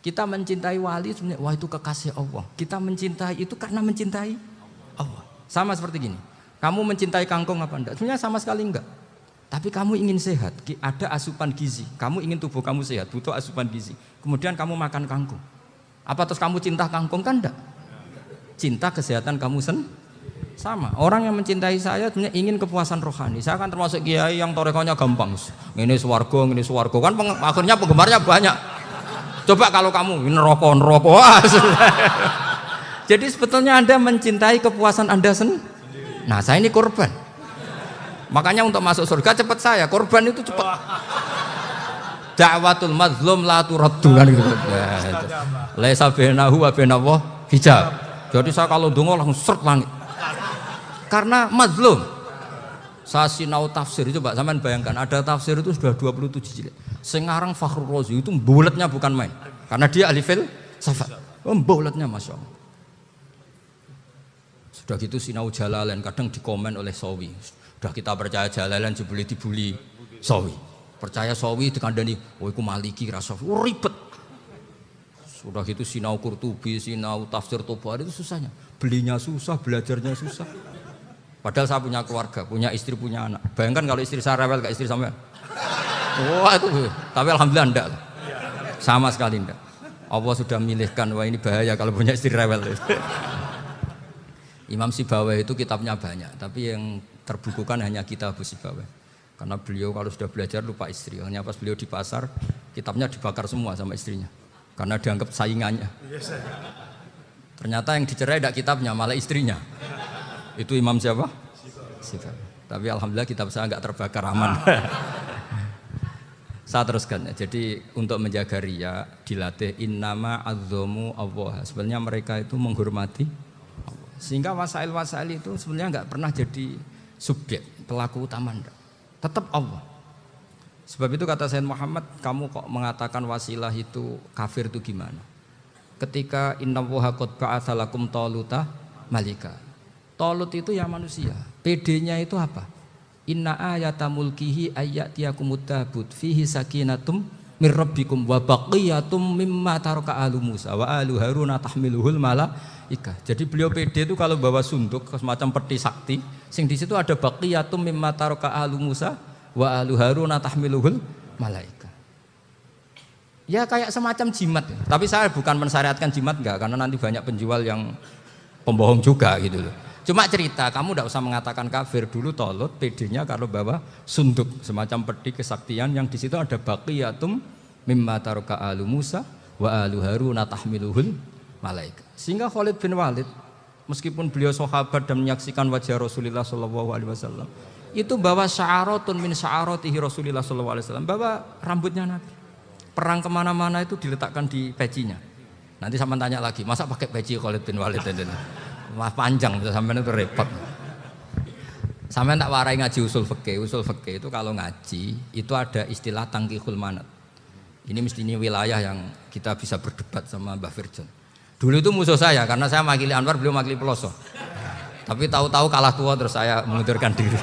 Kita mencintai wali sebenarnya, wah itu kekasih Allah. Kita mencintai itu karena mencintai Allah. Sama seperti gini, kamu mencintai kangkung apa enggak? Sebenarnya sama sekali enggak. Tapi kamu ingin sehat, ada asupan gizi. Kamu ingin tubuh kamu sehat, butuh asupan gizi. Kemudian kamu makan kangkung. Apa terus kamu cinta kangkung kan enggak? Cinta kesehatan kamu sama. Orang yang mencintai saya sebenarnya ingin kepuasan rohani. Saya kan termasuk kiai yang torekonya gampang. Ini swarga kan akhirnya penggemarnya banyak. Coba kalau kamu neraka. Jadi sebetulnya Anda mencintai kepuasan Anda sendiri. Nah, saya ini korban. Makanya untuk masuk surga cepat saya, korban itu cepat. Da'watul mazlum la turaddu kan gitu. Laisa bainahu wa bainallah hijab. Jadi saya kalau donga langsung seret langit. Karena mazlum. Saya sinau tafsir itu, Pak, sampean bayangkan ada tafsir itu sudah 27 jilid. Sekarang Fakhrur Razi itu bulatnya bukan main. Karena dia ahli filsafat. Bulatnya Masya Allah. Sudah gitu sinau Jalalain kadang dikomen oleh Sawi. Sudah kita percaya Jalalain dibuli Sawi. Percaya Sawi dikandani, oh iku Maliki Rasafi. Oh ribet. Sudah gitu sinau Qurtubi, sinau tafsir Tobari itu susahnya. Belinya susah, belajarnya susah. Padahal saya punya keluarga, punya istri, punya anak. Bayangkan kalau istri saya rewel kayak istri sampean. Wah itu, tapi alhamdulillah enggak. Sama sekali enggak. Allah sudah milihkan, wah ini bahaya kalau punya istri rewel. Imam Sibawai itu kitabnya banyak, tapi yang terbukukan hanya kitab Abu Sibawai. Karena beliau kalau sudah belajar lupa istri. Hanya pas beliau di pasar, kitabnya dibakar semua sama istrinya. Karena dianggap saingannya. Ternyata yang dicerai tidak kitabnya, malah istrinya. Itu Imam siapa? Sibawai. Tapi alhamdulillah kitab saya enggak terbakar, aman. Saya teruskan ya. Jadi untuk menjaga riya dilatih innama azzamu Allah. Sebenarnya mereka itu menghormati Allah. Sehingga wasail-wasail itu sebenarnya enggak pernah jadi subjek, pelaku utama enggak. Tetap Allah. Sebab itu kata Sayyid Muhammad, kamu kok mengatakan wasilah itu kafir itu gimana? Ketika innallaha qad ba'atsa lakum taluta malika. Talut itu ya manusia. PD-nya itu apa? Inna ayata mulkihi ayyatiyakumut tabut fihi sakinatum mir rabbikum wa baqiyatum mimma taraka alu Musa wa alu Haruna tahmiluhul malaika. Jadi beliau PD itu kalau bawa sunduk semacam peti sakti, sing di situ ada baqiyatum mimma taraka alu Musa wa alu Haruna tahmiluhul malaika. Ya kayak semacam jimat ya. Tapi saya bukan mensyariatkan jimat enggak, karena nanti banyak penjual yang pembohong juga gitu loh. Cuma cerita, kamu tidak usah mengatakan kafir. Dulu Tolut PD-nya kalau bawa sunduk semacam peti kesaktian yang di situ ada baqiyatum mimma taraka alu Musa wa alu Haruna tahmiluhul malaika. Sehingga Khalid bin Walid meskipun beliau sahabat dan menyaksikan wajah Rasulullah sallallahu alaihi wasallam, itu bawa sya'aratun min sya'aratihi Rasulullah sallallahu alaihi wasallam, bawa rambutnya Nabi. Perang kemana-mana itu diletakkan di pecinya. Nanti sama tanya lagi, masa pakai peci Khalid bin Walid itu? Wah panjang, sampean itu repot. Sampean tak warai ngaji usul fikih. Usul fikih itu kalau ngaji itu ada istilah tangkihul manat. Ini mestinya wilayah yang kita bisa berdebat sama Mbah Firjon. Dulu itu musuh saya karena saya makili Anwar, beliau makili Peloso. Tapi tahu-tahu kalah tua terus saya mengundurkan diri.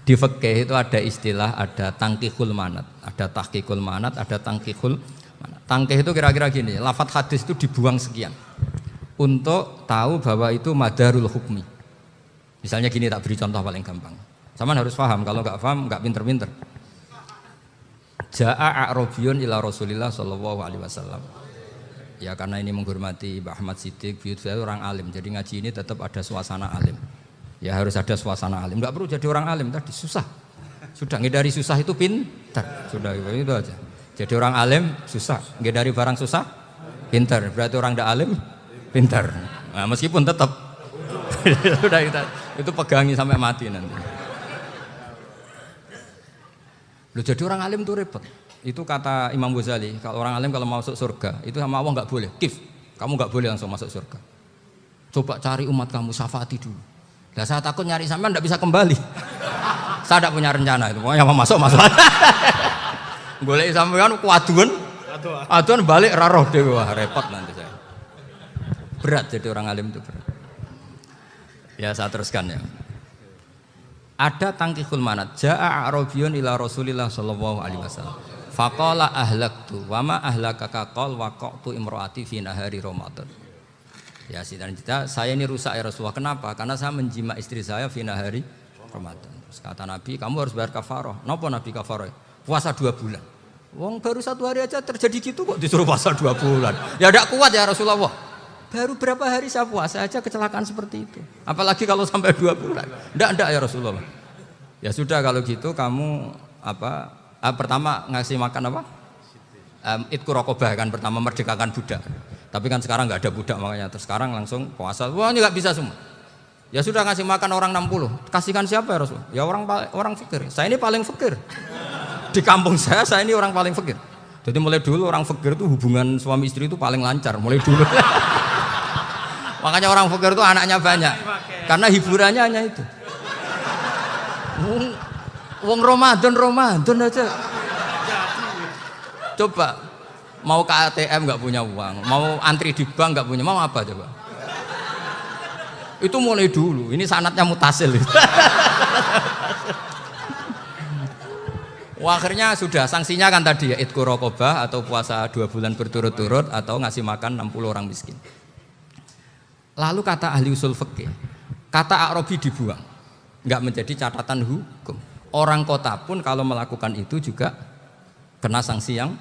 Di fikih itu ada istilah, ada tangkihul manat, ada tahqiqul manat, ada tangkihul manat. Tangkih itu kira-kira gini, lafadz hadis itu dibuang sekian untuk tahu bahwa itu madarul hukmi. Misalnya gini, tak beri contoh paling gampang. Sama harus paham, kalau nggak paham nggak pinter-pinter. Ja'a a'rabiyun ila Rasulillah sallallahu alaihi wasallam. Ya karena ini menghormati Mbah Ahmad Siddiq, beliau orang alim. Jadi ngaji ini tetap ada suasana alim. Ya harus ada suasana alim. Nggak perlu jadi orang alim tadi susah. Sudah ngedari susah itu pintar. Sudah itu aja. Jadi orang alim susah, ngedari barang susah pintar. Berarti orang tidak alim pintar. Nah, meskipun tetap sudah itu pegangi sampai mati nanti. Loh, jadi orang alim itu repot. Itu kata Imam Ghazali, kalau orang alim kalau mau masuk surga itu sama Allah nggak boleh. Kif, kamu nggak boleh langsung masuk surga. Coba cari umat kamu, syafaati dulu. Nah, saya takut nyari sampean nggak bisa kembali. Saya tidak punya rencana itu. Pokoknya mau masuk. Boleh sampean kuaduan balik raroh deh, wah repot nanti saya. Berat jadi orang alim itu berat. Ya saya teruskan ya. Ada tangkihul manat. Ja'a a'rabiyun ila Rasulillah sallallahu alaihi wasallam. Faqala ahlaktu wa ma ahlakaka qal waqa'tu imraati fi nahari Ramadan. Ya cerita saya ini rusak ya Rasulullah. Kenapa? Karena saya menjima istri saya fi nahari Ramadan. Terus kata Nabi, kamu harus bayar kafarah. Napa Nabi kafarah? Puasa 2 bulan. Wong baru 1 hari aja terjadi gitu kok disuruh puasa 2 bulan. Ya tidak kuat ya Rasulullah. Baru berapa hari saya puasa aja kecelakaan seperti itu. Apalagi kalau sampai 2 bulan. Enggak ya Rasulullah. Ya sudah kalau gitu kamu pertama ngasih makan apa? Itku rokobah kan, pertama merdekakan budak. Tapi kan sekarang nggak ada budak makanya terus sekarang langsung puasa. Wah ini nggak bisa semua. Ya sudah ngasih makan orang 60. Kasihkan siapa ya Rasul? Ya orang fakir. Saya ini paling fakir. Di kampung saya ini orang paling fakir. Jadi mulai dulu orang fakir itu hubungan suami istri itu paling lancar mulai dulu. Makanya orang fakir itu anaknya banyak. Karena hiburannya hanya itu. Wong Ramadan aja. Coba mau ke ATM nggak punya uang, mau antri di bank nggak punya, mau apa coba? Itu mulai dulu. Ini sanatnya mutasil. Wah, akhirnya sudah sanksinya kan tadi ya itqu raqabah atau puasa 2 bulan berturut-turut atau ngasih makan 60 orang miskin. Lalu kata ahli usul fikih, kata a'rabi dibuang, nggak menjadi catatan hukum. Orang kota pun kalau melakukan itu juga kena sanksi yang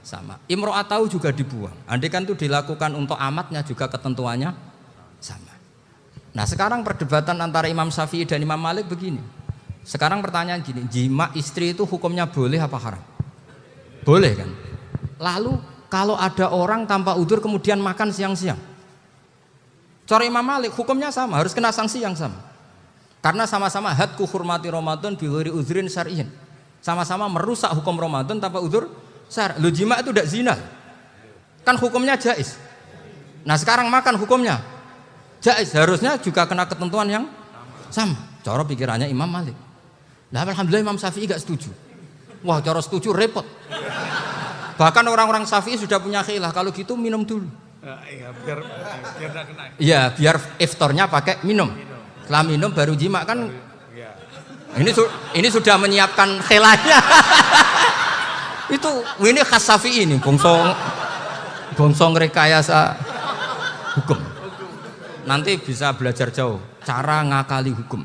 sama. Imro'atau juga dibuang. Andai kan itu dilakukan untuk amatnya juga ketentuannya sama. Nah sekarang perdebatan antara Imam Syafi'i dan Imam Malik begini. Sekarang pertanyaan gini, jima istri itu hukumnya boleh apa haram? Boleh kan? Lalu kalau ada orang tanpa udzur kemudian makan siang-siang, cara Imam Malik hukumnya sama, harus kena sanksi yang sama. Karena sama-sama hadku hurmati Ramadan bi ghairi udzrin syar'iyyin. Sama-sama merusak hukum Ramadan tanpa udzur syar'i. Lu jima itu tidak zina. Kan hukumnya jaiz. Nah, sekarang makan hukumnya jaiz, harusnya juga kena ketentuan yang sama. Cara pikirannya Imam Malik. Nah, alhamdulillah Imam Syafi'i gak setuju. Wah, cara setuju repot. Bahkan orang-orang Syafi'i sudah punya khilaf, kalau gitu minum dulu. Iya, biar enggak kena. Iya, biar iftarnya pakai minum. Setelah minum baru jima kan. Ini sudah menyiapkan khilafnya. Ini khas Syafi'i ini, bongsong rekayasa hukum. Nanti bisa belajar jauh cara ngakali hukum.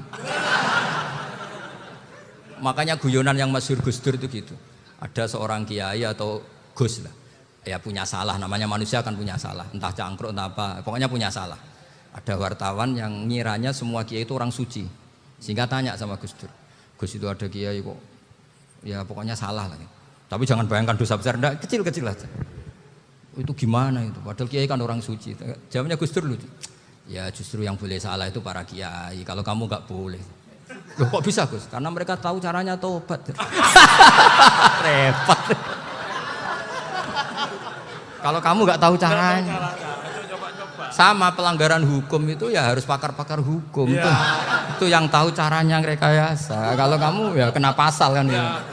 Makanya guyonan yang masyhur Gus Dur itu gitu. Ada seorang kiai atau Gus lah, ya punya salah, namanya manusia kan punya salah, entah cangkruk entah apa, pokoknya punya salah. Ada wartawan yang ngiranya semua kiai itu orang suci, sehingga tanya sama Gus Dur, Gus itu ada kiai kok, ya pokoknya salah lah. Tapi jangan bayangkan dosa besar, enggak, kecil-kecil aja. Itu gimana itu? Padahal kiai kan orang suci. Jawabnya Gus Dur lucu. Ya justru yang boleh salah itu para kiai. Kalau kamu nggak boleh. Loh kok bisa Gus? Karena mereka tahu caranya tobat. Repot. Kalau kamu nggak tahu caranya. Sama pelanggaran hukum itu ya harus pakar-pakar hukum. Ya. Itu yang tahu caranya rekayasa. Kalau kamu ya kena pasal kan ya.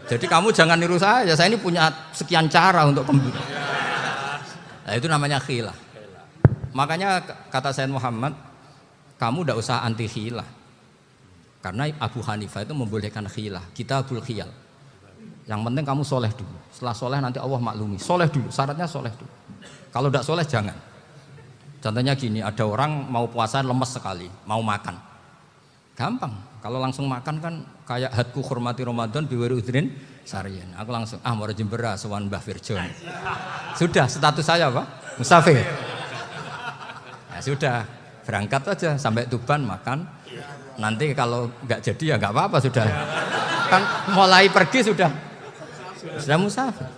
Jadi kamu jangan niru saya ini punya sekian cara untuk kembali. Nah, itu namanya khilaf. Makanya kata Sayyid Muhammad, kamu tidak usah anti khilaf. Karena Abu Hanifah itu membolehkan khilaf, kitabul khiyal. Yang penting kamu soleh dulu. Setelah soleh nanti Allah maklumi. Soleh dulu, syaratnya soleh dulu. Kalau tidak soleh jangan. Contohnya gini, ada orang mau puasa lemes sekali, mau makan. Gampang. Kalau langsung makan kan kayak hadku hormati Ramadan biwiri udrin sarian. Aku langsung mau jembera sowan Mbah Firjon. Sudah status saya apa? Musafir. Ya sudah, berangkat aja sampai Tuban makan. Nanti kalau nggak jadi ya nggak apa-apa sudah. Kan mulai pergi sudah musafir.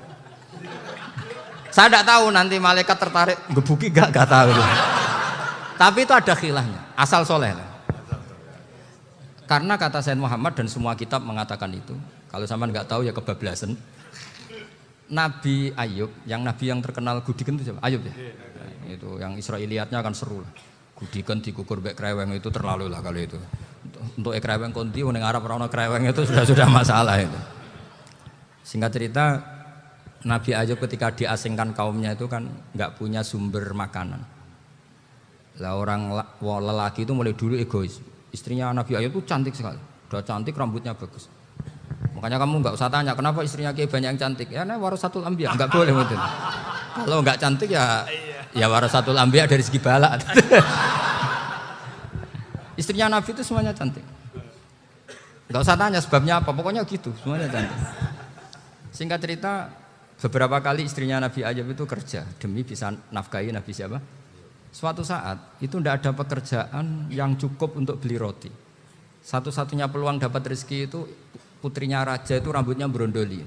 Saya tidak tahu nanti malaikat tertarik gebuki nggak tahu. Tapi itu ada khilafnya. Asal soleh. Karena kata Sayyid Muhammad dan semua kitab mengatakan itu. Kalau sama nggak tahu ya kebablasan. Nabi Ayub, nabi yang terkenal Gudiken itu siapa? Ayub ya. Nah, itu yang Israiliyatnya kan seru lah. Gudiken dikukur bek kreweng itu terlalu lah kalau itu. Untuk kreweng konti, ning Arab ora kreweng itu sudah masalah itu. Singkat cerita, Nabi Ayub ketika diasingkan kaumnya itu kan nggak punya sumber makanan. Lah orang lelaki itu mulai dulu egois. Istrinya Nabi Ayub itu cantik sekali, udah cantik, rambutnya bagus. Makanya kamu nggak usah tanya kenapa istrinya Kiai banyak yang cantik. Ya, warasatul anbiya, nggak boleh gitu. Kalau nggak cantik ya warasatul anbiya dari segi balak. Istrinya Nabi itu semuanya cantik. Nggak usah tanya sebabnya apa, pokoknya gitu, semuanya cantik. Singkat cerita, beberapa kali istrinya Nabi Ayub itu kerja demi bisa nafkahi Nabi siapa? Suatu saat itu tidak ada pekerjaan yang cukup untuk beli roti. Satu-satunya peluang dapat rezeki itu putrinya raja itu rambutnya berondoli.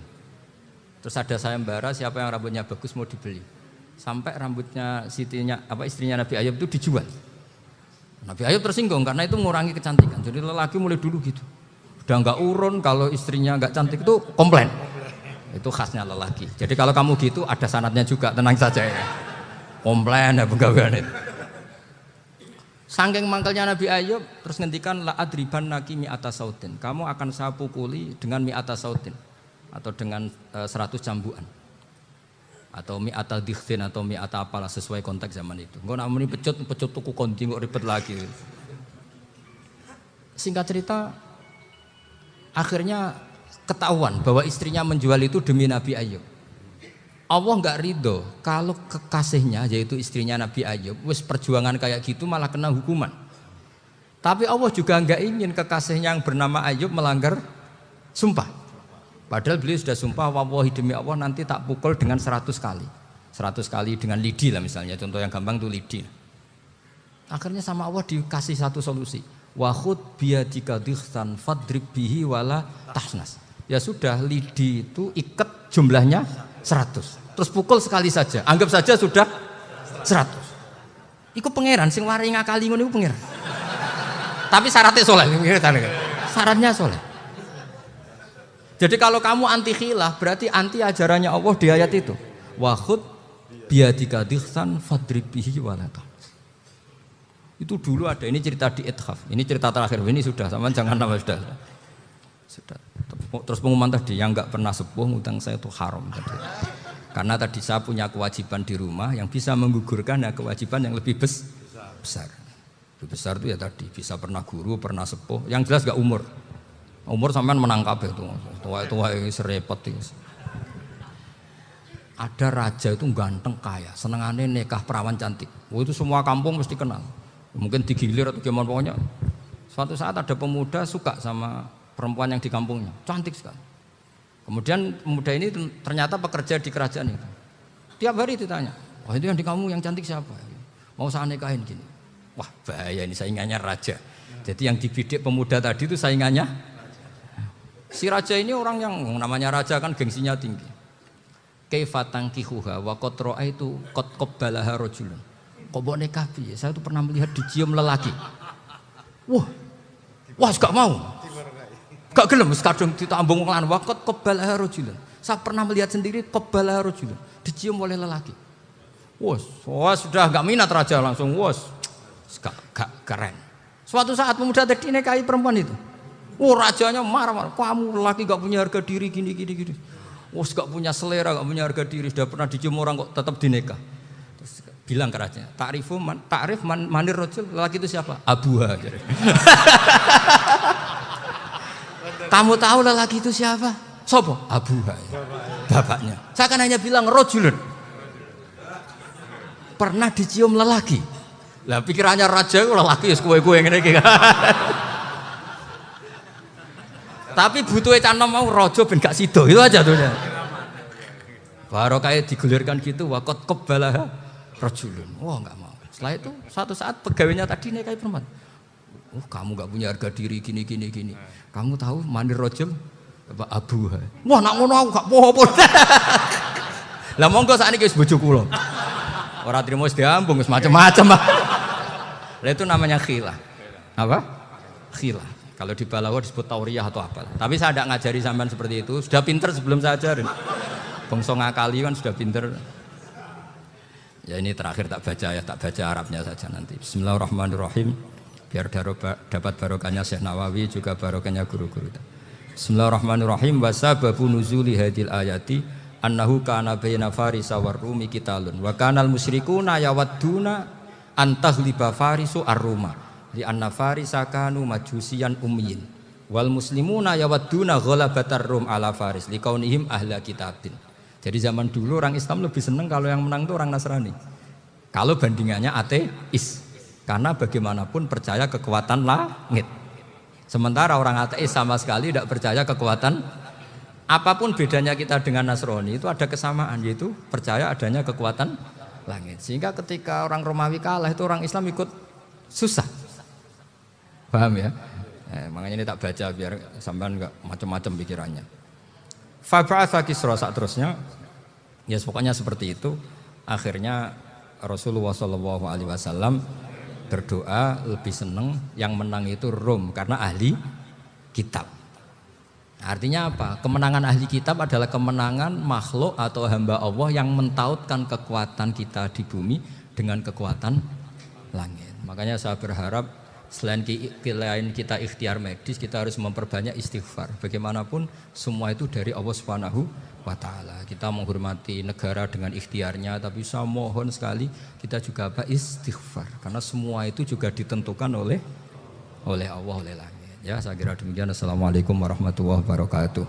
Terus ada sayembara siapa yang rambutnya bagus mau dibeli. Sampai rambutnya istrinya Nabi Ayub itu dijual. Nabi Ayub tersinggung karena itu mengurangi kecantikan. Jadi lelaki mulai dulu gitu. Udah nggak urun kalau istrinya nggak cantik itu komplain. Itu khasnya lelaki. Jadi kalau kamu gitu ada sanadnya juga, tenang saja ya. Komplain ya pegawaian itu. Saking mangkelnya Nabi Ayub terus ngendikan la adriban naki mi'ata sautin. Kamu akan saya pukuli dengan mi'ata sautin atau dengan 100 cambukan. Atau mi'ata dikhtin atau mi'ata apalah sesuai konteks zaman itu. Engko namuni pecut tuku kondi kok ribet lagi. Singkat cerita akhirnya ketahuan bahwa istrinya menjual itu demi Nabi Ayub. Allah nggak ridho kalau kekasihnya yaitu istrinya Nabi Ayub wis perjuangan kayak gitu malah kena hukuman. Tapi Allah juga nggak ingin kekasihnya yang bernama Ayub melanggar sumpah. Padahal beliau sudah sumpah wallahi demi Allah nanti tak pukul dengan 100 kali. 100 kali dengan lidi lah misalnya, contoh yang gampang tuh lidi. Akhirnya sama Allah dikasih satu solusi. Wa khud biyadika dikhtan fadrib bihi wala tahnas. Ya sudah, lidi itu ikat jumlahnya 100. Terus pukul sekali saja. Anggap saja sudah 100. Iku pangeran sing wari ngakali ngono iku pangeran. Tapi syaratnya soleh. Syaratnya soleh. Jadi kalau kamu anti khilaf berarti anti ajarannya Allah di ayat itu. Wa khud biyadika dikhsan fadrib bihi walata. Itu dulu ada, ini cerita di Ithaf. Ini cerita terakhir, ini sudah, sama jangan nama sudah. Terus pengumuman tadi, yang enggak pernah sepuh ngutang saya itu haram tadi. Karena tadi saya punya kewajiban di rumah yang bisa menggugurkan ya kewajiban yang lebih besar. Lebih besar itu ya tadi, bisa pernah guru, pernah sepuh. Yang jelas enggak umur. Umur sampean menang kabeh itu. Tua-tua yang serepot itu. Ada raja itu ganteng kaya, senengannya nikah perawan cantik. Itu semua kampung mesti kenal. Mungkin digilir atau gimana pokoknya. Suatu saat ada pemuda suka sama perempuan yang di kampungnya, cantik sekali. Kemudian pemuda ini ternyata pekerja di kerajaan itu. Tiap hari ditanya, wah itu yang di kamu yang cantik siapa? Mau saya nikahin gini. Wah bahaya ini saingannya raja. Jadi yang dibidik pemuda tadi itu saingannya. Si raja ini orang yang namanya raja kan gengsinya tinggi. Kaifatang kihuha wa qad ra'aitu qad qabbalaha rajulun. Kok mbok nikah piye? Saya tuh pernah melihat dicium lelaki. Wah, gak mau. Gak gelem kadung ditambung lan waqat qabbalaha rajulun. Saya pernah melihat sendiri qabbalaha rajulun, dicium oleh lelaki. Wah, sudah gak minat raja langsung gak keren. Suatu saat pemuda tadi nikahi perempuan itu. Rajanya marah-marah. Kamu lelaki gak punya harga diri gini. Gak punya selera, gak punya harga diri, sudah pernah dicium orang kok tetap dinikah. Terus bilang ke raja, takrif manir rajul, lelaki itu siapa? Abuha. Kamu tahu lelaki itu siapa? Sopo? Abuha. Bapaknya. Saya kan hanya bilang rajulun. Pernah dicium lelaki. Lah pikirannya raja lelaki wis kowe-kowe ngene iki. Tapi butuhe canom mau raja ben gak sida. Itu aja tuh. Baru kayak digulirkan gitu waqat qabbalah rajulun. Wah enggak mau. Setelah itu suatu saat pegawainya tadi nikahi perempuan. Kamu enggak punya harga diri gini. Kamu tahu manir rajul apa abuha. Wah nak ngono aku gak apa-apa. Lah monggo sakniki wis bojo kula. Ora trimo wis diambung wis macam-macam. Lah itu namanya khilah. Apa? Khilah. Kalau di Balawa disebut tauriyah atau apa. Tapi saya tidak ngajari sampean seperti itu. Sudah pinter sebelum saya ajarin. Bangsa ngakali kan sudah pinter. Ya ini terakhir tak baca Arabnya saja nanti. Bismillahirrahmanirrahim. Biar dapat barokahnya Syekh Nawawi juga barokahnya guru-guru. Bismillahirrahmanirrahim. Wasababu nuzuli hadil ayati annahu kana baina farisa war rumi qitalun wa kanal musyrikuna yawadduna antaghliba farisu ar-ruma li anna farisa kanu majusiyan ummiyin wal muslimuna yawadduna ghalabatar rum ala faris liqaunihim ahla kitabin. Jadi zaman dulu orang Islam lebih senang kalau yang menang itu orang Nasrani. Kalau bandingannya ateis. Karena bagaimanapun percaya kekuatan langit. Sementara orang ateis sama sekali tidak percaya kekuatan. Apapun bedanya kita dengan Nasrani itu ada kesamaan, yaitu percaya adanya kekuatan langit. Sehingga ketika orang Romawi kalah itu orang Islam ikut susah. Paham ya? Makanya ini tak baca biar sampean enggak macam-macam pikirannya. Fab'atha Kisra saat terusnya. Ya pokoknya seperti itu. Akhirnya Rasulullah SAW berdoa lebih senang yang menang itu Rom karena ahli kitab. Artinya apa? Kemenangan ahli kitab adalah kemenangan makhluk atau hamba Allah yang mentautkan kekuatan kita di bumi dengan kekuatan langit. Makanya saya berharap selain kita ikhtiar medis, kita harus memperbanyak istighfar. Bagaimanapun semua itu dari Allah Subhanahu wa ta'ala. Kita menghormati negara dengan ikhtiarnya, tapi saya mohon sekali kita juga istighfar, karena semua itu juga ditentukan oleh Allah, oleh langit. Ya, saya kira demikian. Assalamualaikum warahmatullahi wabarakatuh.